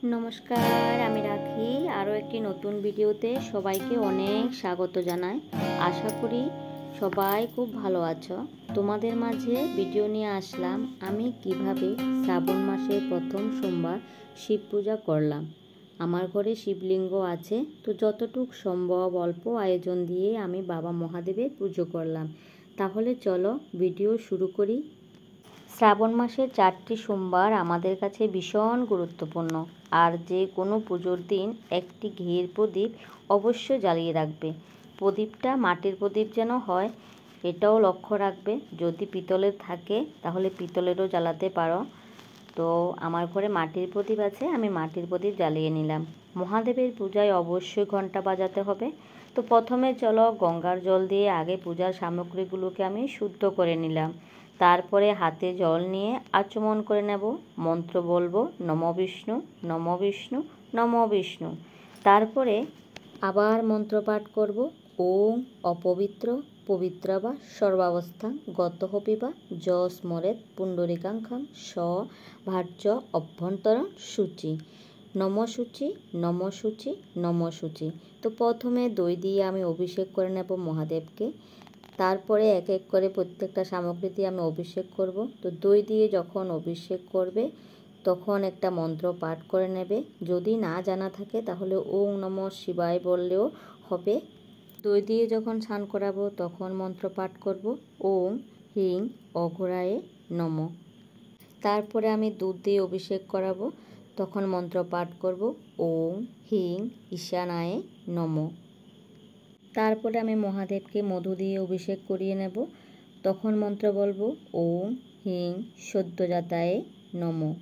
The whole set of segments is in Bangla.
নমস্কার, আমি রাখি আরও একটি নতুন ভিডিওতে সবাইকে অনেক স্বাগত জানাই। আশা করি সবাই খুব ভালো আছো। তোমাদের মাঝে ভিডিও নিয়ে আসলাম আমি কিভাবে শ্রাবণ মাসের প্রথম সোমবার শিব পূজা করলাম। আমার ঘরে শিবলিঙ্গ আছে, তো যতটুকু সম্ভব অল্প আয়োজন দিয়ে আমি বাবা মহাদেবের পুজো করলাম। তাহলে চলো ভিডিও শুরু করি। শ্রাবণ মাসের 4টি সোমবার আমাদের কাছে ভীষণ গুরুত্বপূর্ণ। আর যে কোনো পুজোর দিন একটি ঘিয়ের প্রদীপ অবশ্যই জ্বালিয়ে রাখবে। প্রদীপটা মাটির প্রদীপ যেন হয় এটাও লক্ষ্য রাখবে। যদি পিতলের থাকে তাহলে পিতলেরও জ্বালাতে পারো। তো আমার ঘরে মাটির প্রদীপ আছে, আমি মাটির প্রদীপ জ্বালিয়ে নিলাম। মহাদেবের পূজায় অবশ্যই ঘণ্টা বাজাতে হবে। তো প্রথমে চলো গঙ্গার জল দিয়ে আগে পূজার সামগ্রীগুলোকে আমি শুদ্ধ করে নিলাম। তারপরে হাতে জল নিয়ে আচমন করে নেব, মন্ত্র বলবো নমঃ বিষ্ণু নমঃ বিষ্ণু নমঃ বিষ্ণু। তারপরে আবার মন্ত্র পাঠ করব, ওম অপবিত্র পবিত্র বা সর্বাবস্থা গত হবি বা য স্মরেত পুণ্ডরিকাঙ্ক্ষম স ভার্য অভ্যন্তরণ সূচি নম সূচি নম সূচি নম সূচি। তো প্রথমে দই দিয়ে আমি অভিষেক করে নেব মহাদেবকে। তারপরে এক এক করে প্রত্যেকটা সামগ্রী দিয়ে আমি অভিষেক করব। তো দই দিয়ে যখন অভিষেক করবে তখন একটা মন্ত্র পাঠ করে নেবে। যদি না জানা থাকে তাহলে ওম নমঃ শিবায় বললেও হবে। দই দিয়ে যখন স্নান করাবো তখন মন্ত্র পাঠ করব ওম হিং অঘোরায়ে নমঃ। তারপরে আমি দুধ দিয়ে অভিষেক করাবো, তখন মন্ত্র পাঠ করব ওম হিং ঈশানায়ে নমঃ। তারপরে আমি মহাদেবকে মধু দিয়ে অভিষেক করিয়ে নেব, তখন মন্ত্র বলবো ওম হিং সদ্যজাতায়ে নমঃ।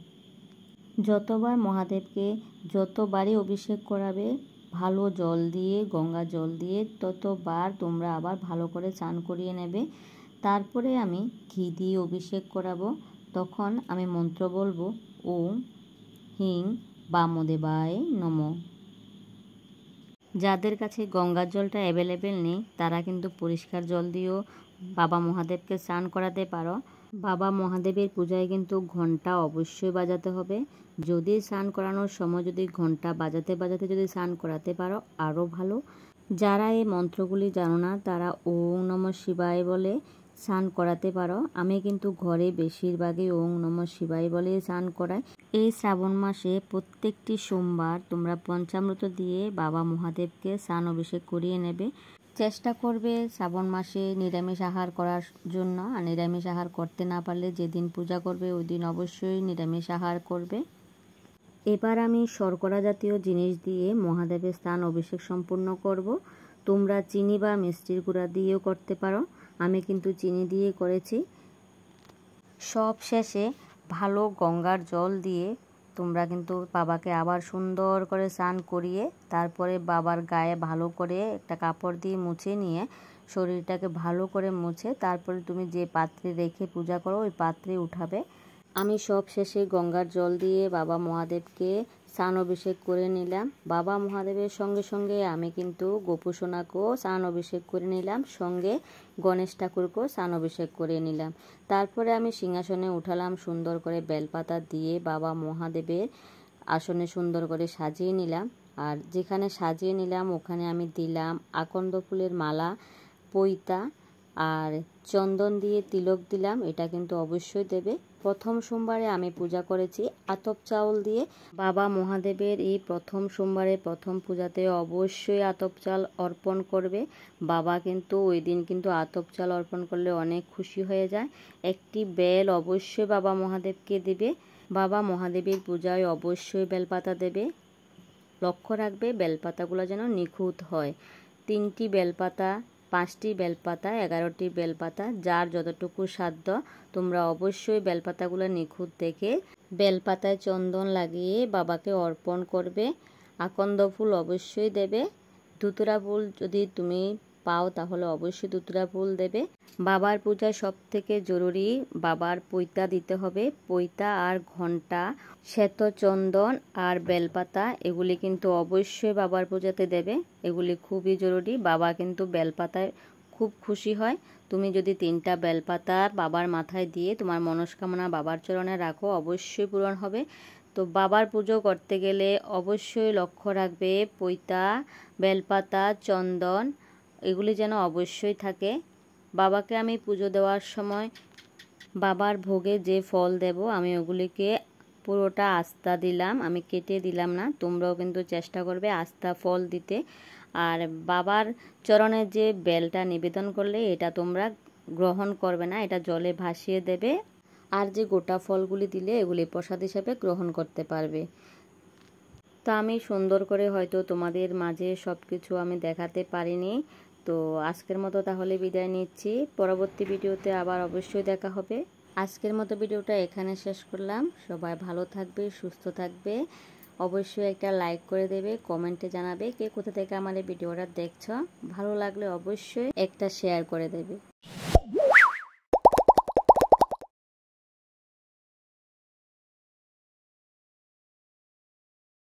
যতবার মহাদেবকে যতবারই অভিষেক করাবে ভালো জল দিয়ে গঙ্গা জল দিয়ে ততবার তোমরা আবার ভালো করে স্নান করিয়ে নেবে। তারপরে আমি ঘি দিয়ে অভিষেক করাবো, তখন আমি মন্ত্র বলবো ওম হিং বামদেবায় নমঃ। যাদের কাছে গঙ্গার জলটা অ্যাভেলেবেল নেই তারা কিন্তু পরিষ্কার জল দিয়েও বাবা মহাদেবকে স্নান করাতে পারো। বাবা মহাদেবের পূজায় কিন্তু ঘণ্টা অবশ্যই বাজাতে হবে। যদি স্নান করানোর সময় যদি ঘণ্টা বাজাতে বাজাতে যদি স্নান করাতে পারো আরও ভালো। যারা এই মন্ত্রগুলি জানো না তারা ওম নমঃ শিবায় বলে স্নান করাতে পারো। আমি কিন্তু ঘরে বেশিরভাগই ওম নমঃ শিবায় বলে স্নান করাই। এই শ্রাবণ মাসে প্রত্যেকটি সোমবার তোমরা পঞ্চামৃত দিয়ে বাবা মহাদেবকে স্নান অভিষেক করিয়ে নেবে। চেষ্টা করবে শ্রাবণ মাসে নিরামিষ আহার করার জন্য। আর নিরামিষ আহার করতে না পারলে যেদিন পূজা করবে ওই দিন অবশ্যই নিরামিষ আহার করবে। এবার আমি শর্করা জাতীয় জিনিস দিয়ে মহাদেবের স্নান অভিষেক সম্পূর্ণ করব। তোমরা চিনি বা মিষ্টির গুঁড়া দিয়েও করতে পারো, আমি কিন্তু চিনি দিয়ে করেছি। সব শেষে ভালো গঙ্গার জল দিয়ে তোমরা কিন্তু বাবাকে আবার সুন্দর করে স্নান করিয়ে তারপরে বাবার গায়ে ভালো করে একটা কাপড় দিয়ে মুছে নিয়ে শরীরটাকে ভালো করে মুছে তারপরে তুমি যে পাত্রে রেখে পূজা করো ওই পাত্রে উঠাবে। আমি সব শেষে গঙ্গার জল দিয়ে বাবা মহাদেবকে স্নান অভিষেক করে নিলাম। বাবা মহাদেবের সঙ্গে সঙ্গে আমি কিন্তু গোপুসোনাকেও স্নান অভিষেক করে নিলাম, সঙ্গে গণেশ ঠাকুরকেও স্নান অভিষেক করে নিলাম। তারপরে আমি সিংহাসনে উঠালাম, সুন্দর করে বেলপাতা দিয়ে বাবা মহাদেবের আসনে সুন্দর করে সাজিয়ে নিলাম। আর যেখানে সাজিয়ে নিলাম ওখানে আমি দিলাম আকন্দ ফুলের মালা, পৈতা আর চন্দন দিয়ে তিলক দিলাম। এটা কিন্তু অবশ্যই দেবে। প্রথম সোমবারে আমি পূজা করেছি আতপ চাউল দিয়ে। বাবা মহাদেবের এই প্রথম সোমবারে প্রথম পূজাতে অবশ্যই আতপ চাল অর্পণ করবে। বাবা কিন্তু ওই দিন কিন্তু আতপ চাল অর্পণ করলে অনেক খুশি হয়ে যায়। একটি বেল অবশ্যই বাবা মহাদেবকে দেবে। বাবা মহাদেবের পূজায় অবশ্যই বেলপাতা দেবে। লক্ষ্য রাখবে বেলপাতাগুলো যেন নিখুঁত হয়। 3টি বেলপাতা, 5টি বেলপাতা, 11টি বেলপাতা, যার যতটুকু সাধ্য তোমরা অবশ্যই বেলপাতাগুলো নিখুঁত দেখে বেলপাতায় চন্দন লাগিয়ে বাবাকে অর্পণ করবে। আকন্দ ফুল অবশ্যই দেবে। ধুতুরা ফুল যদি তুমি পাও তাহলে অবশ্যই ধুতুরা ফুল দেবে। বাবার পূজায় সব থেকে জরুরি বাবার পৈতা দিতে হবে। পৈতা আর ঘণ্টা, শ্বেত চন্দন আর বেলপাতা এগুলি কিন্তু অবশ্যই বাবার পূজাতে দেবে। এগুলি খুবই জরুরি। বাবা কিন্তু বেলপাতায় খুব খুশি হয়। তুমি যদি 3টা বেলপাতা বাবার মাথায় দিয়ে তোমার মনস্কামনা বাবার চরণে রাখো অবশ্যই পূরণ হবে। তো তো বাবার পুজো করতে গেলে অবশ্যই লক্ষ্য রাখবে পৈতা, বেলপাতা, চন্দন এগুলি যেন অবশ্যই থাকে। বাবাকে আমি পুজো দেওয়ার সময় বাবার ভোগে যে ফল দেব আমি ওগুলিকে পুরোটা আস্তা দিলাম, আমি কেটে দিলাম না। তোমরাও কিন্তু চেষ্টা করবে আস্তা ফল দিতে। আর বাবার চরণে যে বেলটা নিবেদন করলে এটা তোমরা গ্রহণ করবে না, এটা জলে ভাসিয়ে দেবে। আর যে গোটা ফলগুলি দিলে এগুলি প্রসাদ হিসেবে গ্রহণ করতে পারবে। তো আমি সুন্দর করে হয়তো তোমাদের মাঝে সব কিছু আমি দেখাতে পারিনি। তো আজকের মতো তাহলে বিদায় নিচ্ছি, পরবর্তী ভিডিওতে আবার অবশ্যই দেখা হবে। আজকের মতো ভিডিওটা এখানে শেষ করলাম। সবাই ভালো থাকবে, সুস্থ থাকবে। অবশ্যই একটা লাইক করে দেবে, কমেন্টে জানাবে কে কোথা থেকে আমার এই ভিডিওটা দেখছো। ভালো লাগলে অবশ্যই একটা শেয়ার করে দেবে।